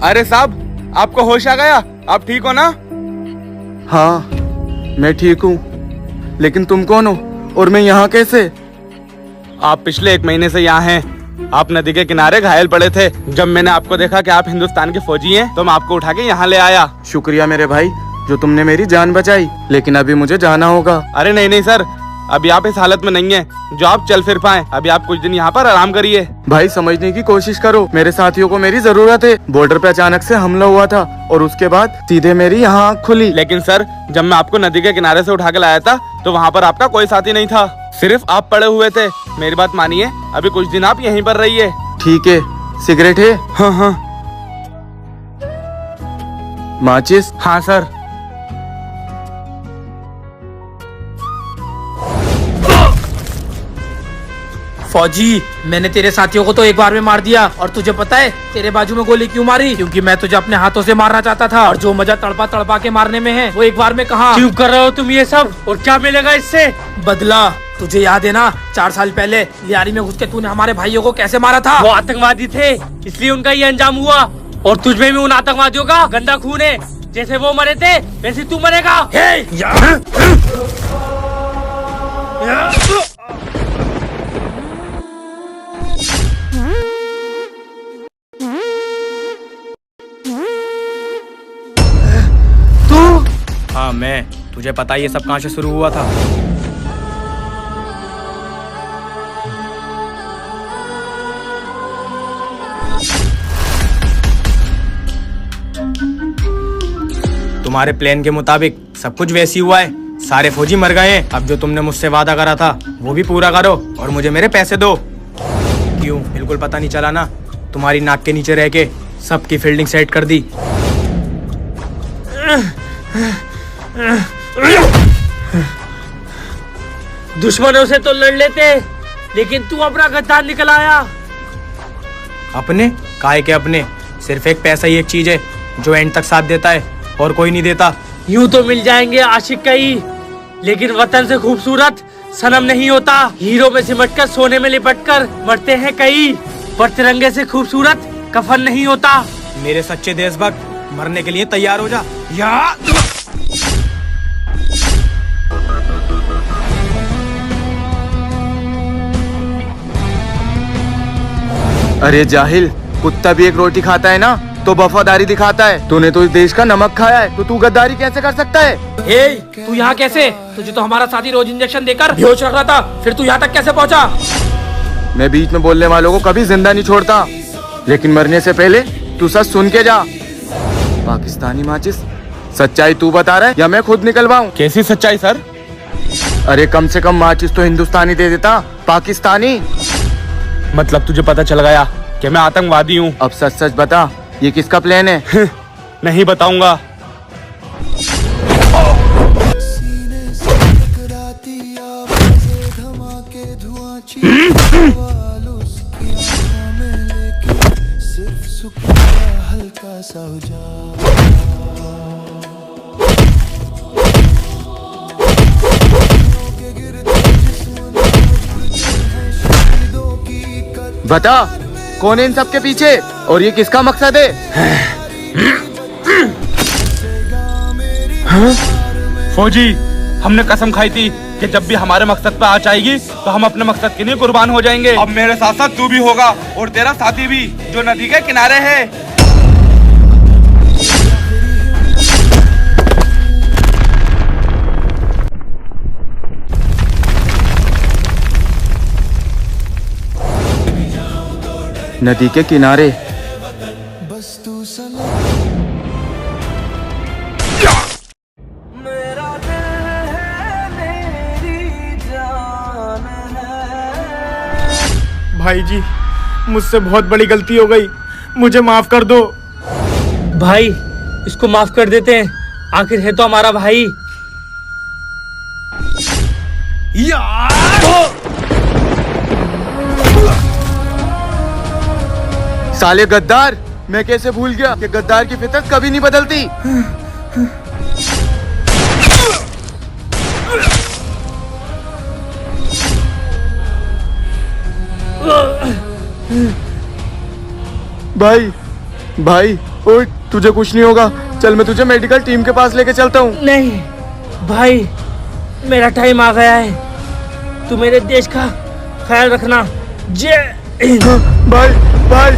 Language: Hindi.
अरे साहब, आपको होश आ गया? आप ठीक हो ना? हाँ मैं ठीक हूँ, लेकिन तुम कौन हो और मैं यहाँ कैसे? आप पिछले 1 महीने से यहाँ हैं। आप नदी के किनारे घायल पड़े थे। जब मैंने आपको देखा कि आप हिंदुस्तान के फौजी हैं, तो मैं आपको उठा के यहाँ ले आया। शुक्रिया मेरे भाई, जो तुमने मेरी जान बचाई, लेकिन अभी मुझे जाना होगा। अरे नहीं नहीं सर, अभी आप इस हालत में नहीं हैं जो आप चल फिर पाएं। अभी आप कुछ दिन यहाँ पर आराम करिए। भाई समझने की कोशिश करो, मेरे साथियों को मेरी जरूरत है। बॉर्डर पे अचानक से हमला हुआ था और उसके बाद सीधे मेरी यहाँ आँख खुली। लेकिन सर, जब मैं आपको नदी के किनारे से उठा के लाया था, तो वहाँ पर आपका कोई साथी नहीं था, सिर्फ आप पड़े हुए थे। मेरी बात मानिए, अभी कुछ दिन आप यहीं पर रहिए। ठीक है, सिगरेट है? हाँ हाँ। माचिस? हाँ सर। फौजी, मैंने तेरे साथियों को तो एक बार में मार दिया, और तुझे पता है तेरे बाजू में गोली क्यों मारी? क्योंकि मैं तुझे अपने हाथों से मारना चाहता था, और जो मजा तड़पा तड़पा के मारने में है, वो एक बार में कहाँ। क्यों कर रहे हो तुम ये सब, और क्या मिलेगा इससे? बदला। तुझे याद है ना, 4 साल पहले लियारी में घुस के तूने हमारे भाइयों को कैसे मारा था? वो आतंकवादी थे, इसलिए उनका ये अंजाम हुआ। और तुझमें भी उन आतंकवादियों का गंदा खून है। जैसे वो मरे थे, वैसे तू मरेगा। हाँ मैं, तुझे पता ये सब कहाँ से शुरू हुआ था? तुम्हारे प्लान के मुताबिक सब कुछ वैसी हुआ है। सारे फौजी मर गए हैं। अब जो तुमने मुझसे वादा करा था वो भी पूरा करो और मुझे मेरे पैसे दो। क्यों, बिल्कुल पता नहीं चला ना? तुम्हारी नाक के नीचे रह के सबकी फील्डिंग सेट कर दी। दुश्मनों से तो लड़ लेते, लेकिन तू अपना गद्दार निकल आया। अपने काहे के अपने? सिर्फ एक पैसा ही एक चीज है जो एंड तक साथ देता है, और कोई नहीं देता। यूं तो मिल जाएंगे आशिक कई, लेकिन वतन से खूबसूरत सनम नहीं होता। हीरो में सिमटकर सोने में लिपटकर मरते हैं कई, पर तिरंगे से खूबसूरत कफन नहीं होता। मेरे सच्चे देशभक्त, मरने के लिए तैयार हो जा। या अरे जाहिल, कुत्ता भी एक रोटी खाता है ना, तो वफादारी दिखाता है। तूने तो इस देश का नमक खाया है, तो तू गद्दारी कैसे कर सकता है? तू यहाँ कैसे? तुझे तो हमारा साथी रोज इंजेक्शन देकर बेहोश रख रहा था, फिर तू यहाँ तक कैसे पहुँचा? मैं बीच में बोलने वालों को कभी जिंदा नहीं छोड़ता, लेकिन मरने से पहले तू सच सुन के जा। पाकिस्तानी माचिस, सच्चाई तू बता रहा है या मैं खुद निकलवाऊं? कैसी सच्चाई सर? अरे कम से कम माचिस तो हिंदुस्तानी दे देता, पाकिस्तानी। मतलब तुझे पता चल गया कि मैं आतंकवादी हूँ? अब सच सच बता, ये किसका प्लान है? नहीं बताऊंगा। बता, कौन है इन सबके पीछे और ये किसका मकसद है? फौजी, हमने कसम खाई थी कि जब भी हमारे मकसद पे आँच आएगी तो हम अपने मकसद के लिए कुर्बान हो जाएंगे। अब मेरे साथ साथ तू भी होगा, और तेरा साथी भी, जो नदी के किनारे है। नदी के किनारे। भाई जी, मुझसे बहुत बड़ी गलती हो गई, मुझे माफ कर दो। भाई, इसको माफ कर देते हैं, आखिर है तो हमारा भाई। साले गद्दार, मैं कैसे भूल गया कि गद्दार की फितरत कभी नहीं बदलती। भाई भाई ओए तुझे कुछ नहीं होगा, चल मैं तुझे मेडिकल टीम के पास लेके चलता हूँ। नहीं भाई, मेरा टाइम आ गया है। तू मेरे देश का ख्याल रखना। जय हिंद। भाई भाई